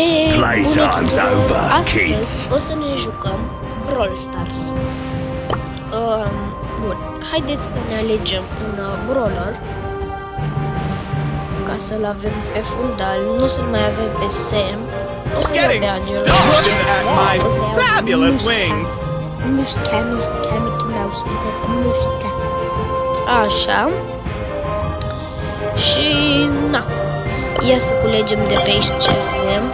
Hei, Playtime's over, astăzi kids. o să ne jucăm Brawl Stars. Bun, haideți să ne alegem un brawler ca să-l avem pe fundal, nu să-l mai avem pe Sam. O să iau pe Angelo. O să iau Musca, Mickey Mouse, uitați, Musca. Așa. Și, na, ia să culegem de pe aici ce avem.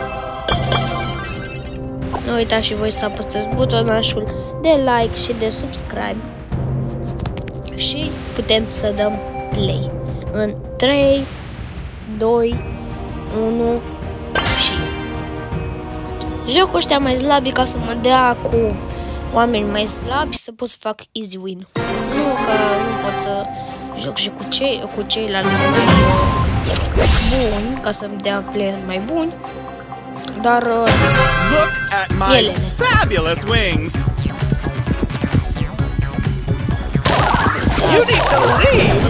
Nu uitați și voi să apăsați butonașul de like și de subscribe. Și putem să dăm play. În 3, 2, 1 și... Jocul ăștia mai slabi ca să mă dea cu oameni mai slabi să pot să fac easy win. Nu că nu pot să joc și cu ceilalți mai buni, ca să-mi dea player mai buni, dar Look at my fabulous wings. You need to leave.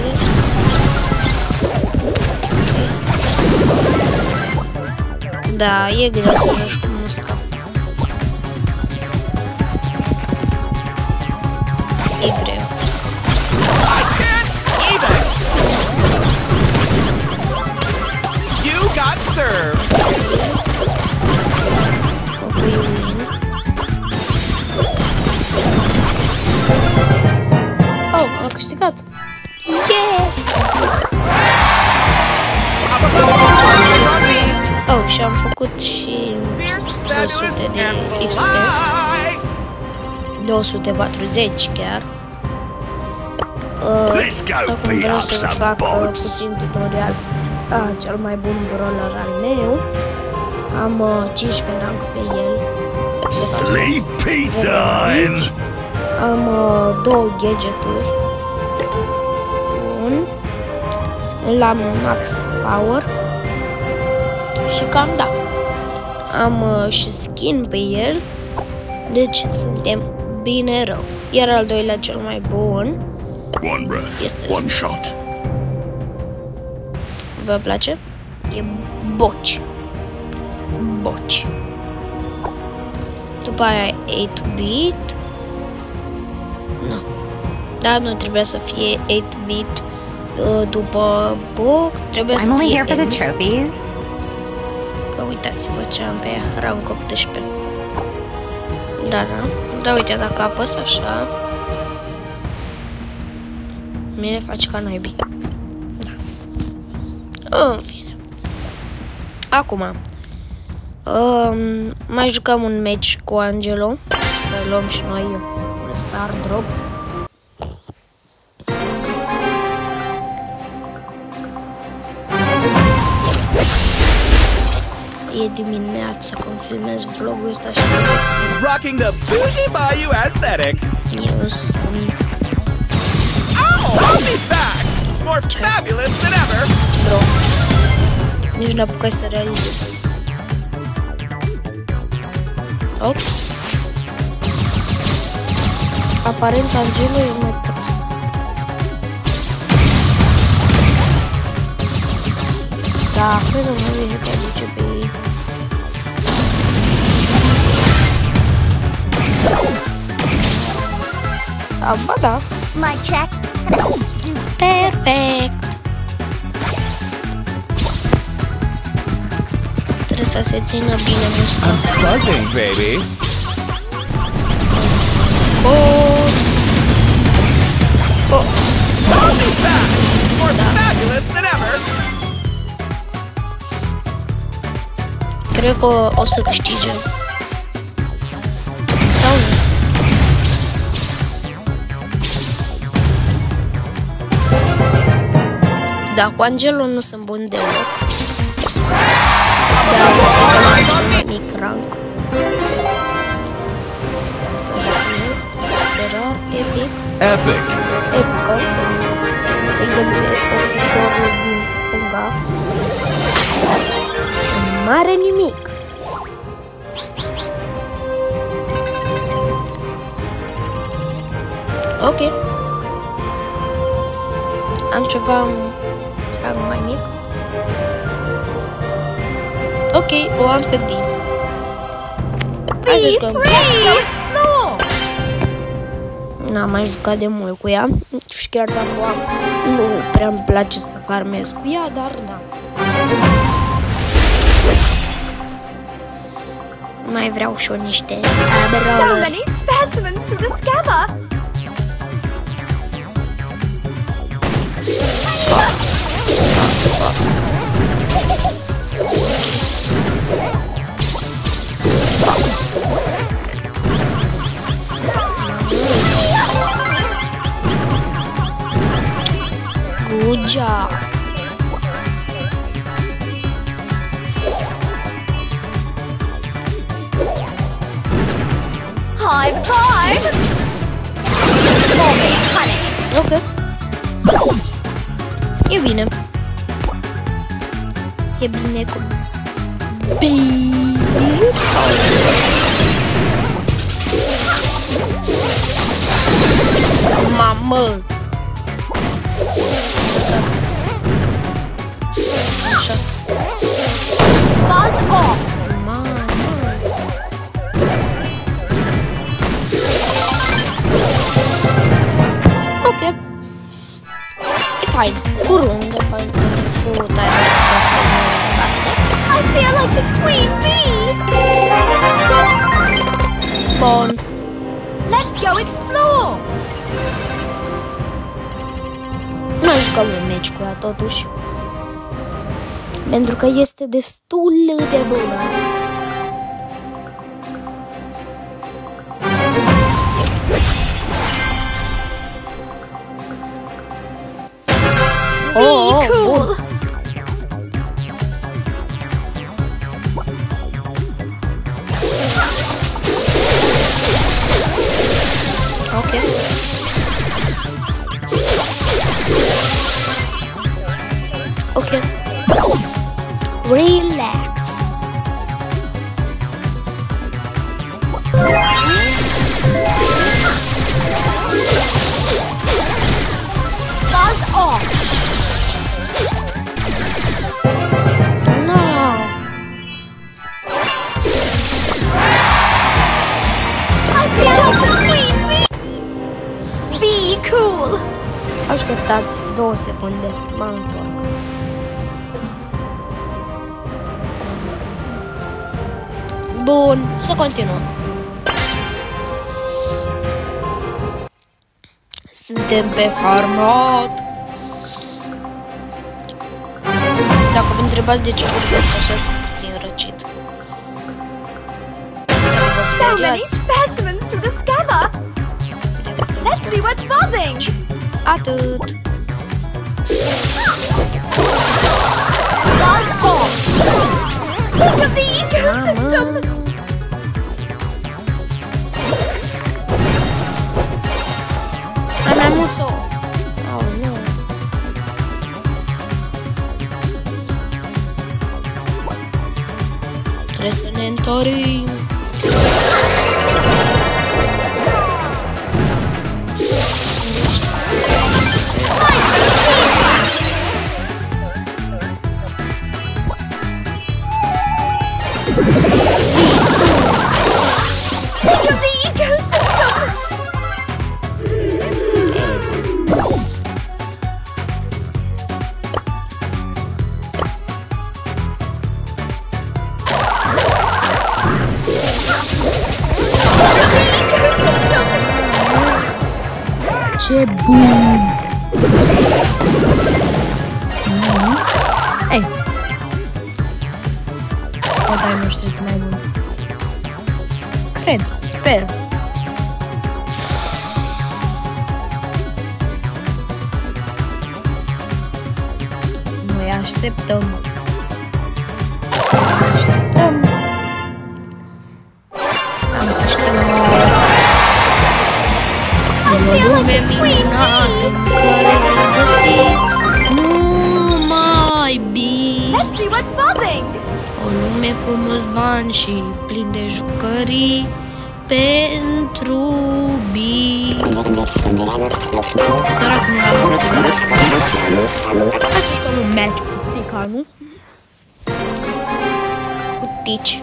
Da, e greu să joci cu Musca. E greu. I can't even. You got served. Oh, am câștigat! Yeah! Oh, și am făcut și 200 de XP. 240 chiar. Acum vreau să fac puțin tutorial cel mai bun brawler al meu. Am 15 rank pe el. Sleepy time! Am 2 gadgeturi. L-am max power. Și cam da. Am și skin pe el. Deci suntem bine rău. Iar al doilea cel mai bun. One breath, one shot. Vă place? E boci. Boci. După aia 8-bit. Nu. Dar nu trebuie să fie 8-bit. După boc trebuie să fie trophies. Că uitați-vă ce am pe ea. Rank 18. Da. Dar uite, dacă apăs așa, mine face ca naibii. Da. În fine. Acum mai jucăm un match cu Angelo. Să luăm și noi un star drop. E dimineața când filmez vlogul ăsta și rocking the bougie Bayou aesthetic. Eu sunt... I'll be back! More fabulous than ever! Bro, nici nu apucai să realizezi. Ok. Aparent Angelo e mai prost. Da, cred că nu e că aduce pe ei. Ba da. My check. Perfect. Trebuie să se țină bine Musca. I'm buzzing, baby. I'll be back! More fabulous than ever! Cred că o să câștige. Sau nu? Da, cu Angelo nu sunt bun deloc. Dar am cel mai mic rank. Epic. Epică. Îi dăm pe ochișorul din stânga. Mare nimic. Ok. Am ceva rang mai mic. Ok, o am pe B. Hai să jucăm. N-am mai jucat de mult cu ea. Și chiar dacă o am, nu prea îmi place să farmez cu ea, dar da. Mai vreau și eu niște aberări. Good job. High five. Ok. E bine. E bine cu mamă. Așa. Buzz off. Mamă. Ok. E fain. Curând de fain. Șutare de fain. Asta. I feel like the queen bee. Bun. Let's go explore. Mai jucăm un meci cu ea totuși. Pentru că este destul de bună. Be cool. Bun. Ok. Ok. Relax. Buzz off. No. I feel like the queen bee. Be cool. Așteptați 2 secunde. Mă întorc. Bun, să continuăm. Suntem pe farmat. Dacă vă întrebați de ce vorbesc așa, sunt puțin răcit. Să nu vă So many speriați. specimens to discover. Let's see what's buzzing. Atât. Buzz off. Look at the ecosystem. Ai mai mulți o. Oh, nu. Trebuie să ne întorim. Look at the ecosystem. Ce bun! Ei! Poate ai noștri sunt mai buni. Cred, sper. Noi așteptăm. Așteptăm. Am câștigat. O lume minunată în care vei găsi numai bine. Let's see what's buzzing. O lume cu mulți bani și plin de jucării pentru bine. Dar acum hai să jucăm un match cu Tica, nu? Stitch.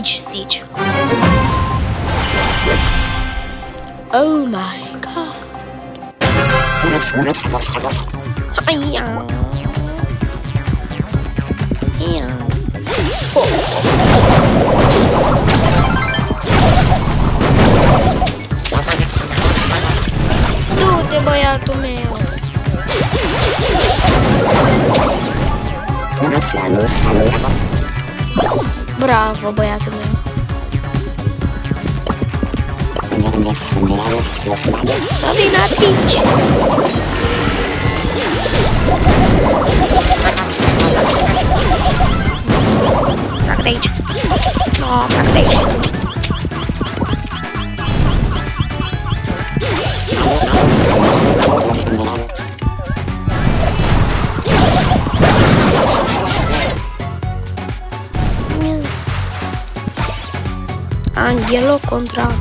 Stitch. Oh my god. Hiya. Du-te, băiatul meu. Bravo, băiatul meu. Vin aici. Trag de aici. No, trag de aici. Angelo contra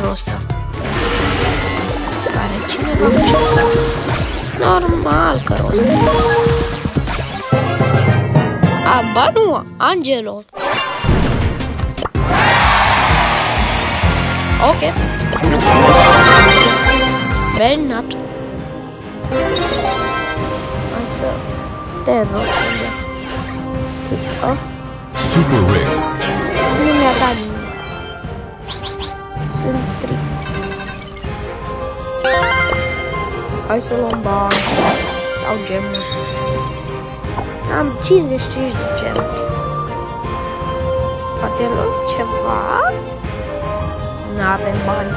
Rosa. Care cineva nu știe? Normal că Rosa. Ba nu, Angelo. Ok. Very not. Hai să te rog. Super rare. Nu mi-a dat nimic. Sunt trist. Hai să luăm bani sau gemuri. Am 55 de gemuri. Poate luăm ceva? N-avem bani.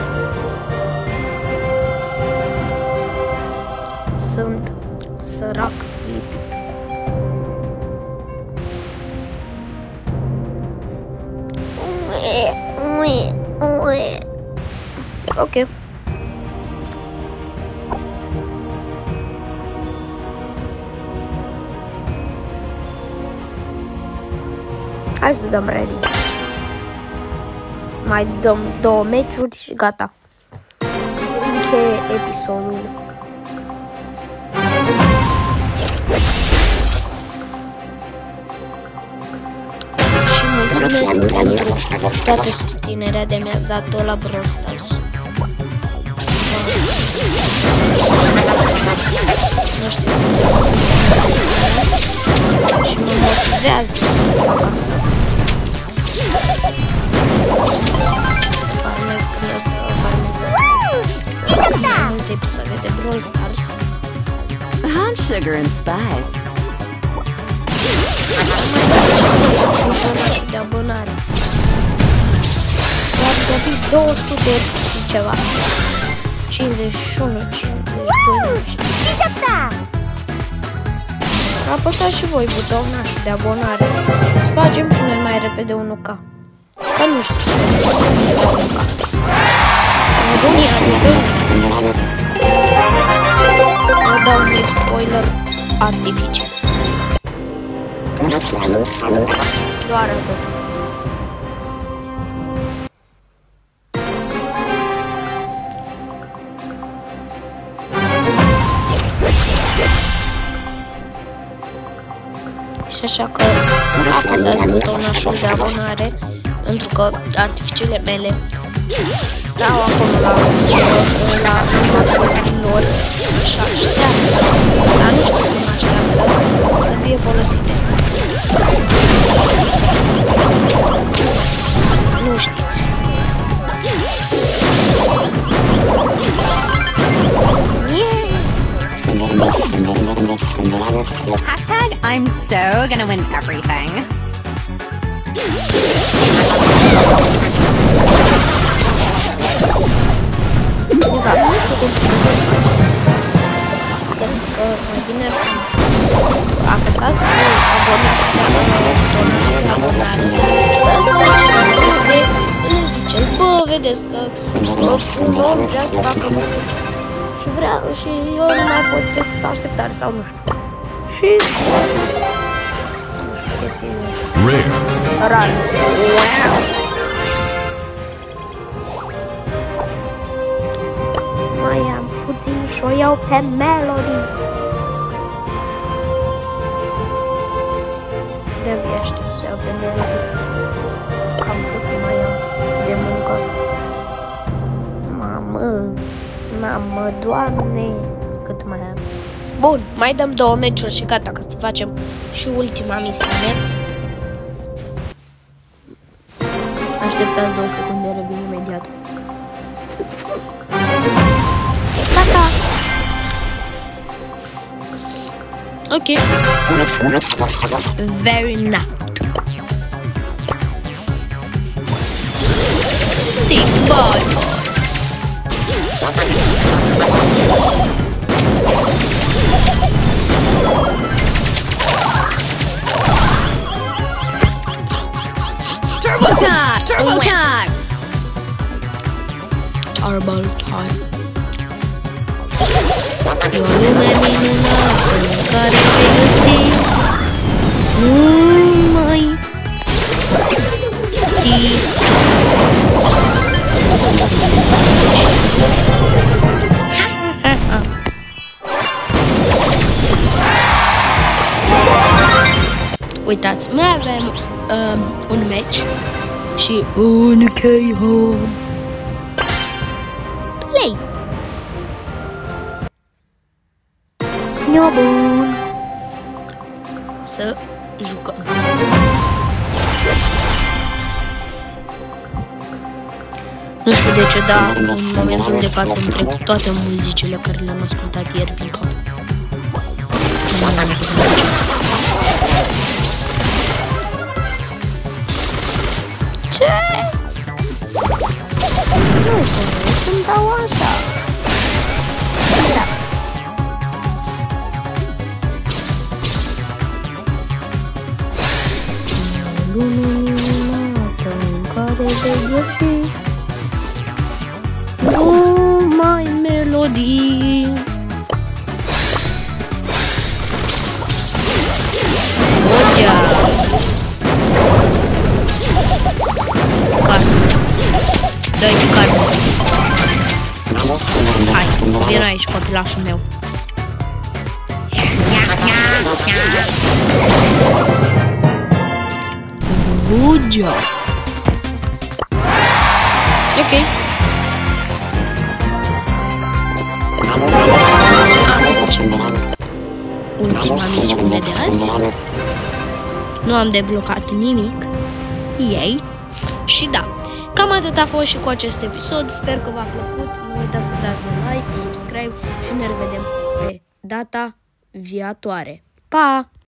Sunt sărac lipit. Ok. Hai să dăm ready. Mai dăm 2 meciuri și gata. Se încheie episodul. Și mulțumesc pentru toată susținerea de mi-a dat-o la Brawl Stars. Nu știu să și mă motivează să fac asta. Să farmez când eu să farmez mai multe episoade de Brawl Stars. Hot sugar and spice. Butonașul de abonare. Doar de 200 și ceva. 51, 52. Apăsați și voi butonașul de abonare. Să facem și noi mai repede 1K. Că nu știu ce să facem de 1K. Vă dau un mic spoiler artificial. Doar atât. Și așa că apăsați butonașul de abonare, pentru că artificiile mele stau acolo la lor și așteaptă, dar nu știți cum așteaptă să fie folosite. Nu știți. Hashtag I'm so gonna win everything. Mai bine apăsați voi abonașul de abonare să ne ziceți, bă, vedeți că un om vrea să facă muzici și eu nu mai pot de așteptare sau nu știu. Și nu știu chestii rare. Wow! Mai am puțin și o iau pe Melody. De-abia aștept să iau pe Melody. Cam cât mai am de muncă. Mamă, Doamne, cât mai am. Bun, mai dăm 2 meciuri și gata, ca să facem și ultima misiune. Așteptați 2 secunde, revin imediat. Gata! Ok. Very nice. Big boy. Turbo time! Turbo time! Turbo time. E o lume minunată în care te găsi numai uitați, mai avem un match și un KO. Play! E bun! Să jucăm! Nu știu de ce, dar în momentul de față îmi trec toate muzicile care le-am ascultat ieri prin cap. Ce? Nu-i corect, îmi dau așa. Da. Lume minunată în care vei găsi numai melodii. Ogea! Carne. Dă-i carne. Hai, vino aici, copilașul meu. Ogea! Ok. Ultima misiune de azi. Nu am deblocat nimic. Ei. Și da, cam atât a fost și cu acest episod. Sper că v-a plăcut. Nu uitați să dați un like, subscribe și ne revedem pe data viitoare. Pa!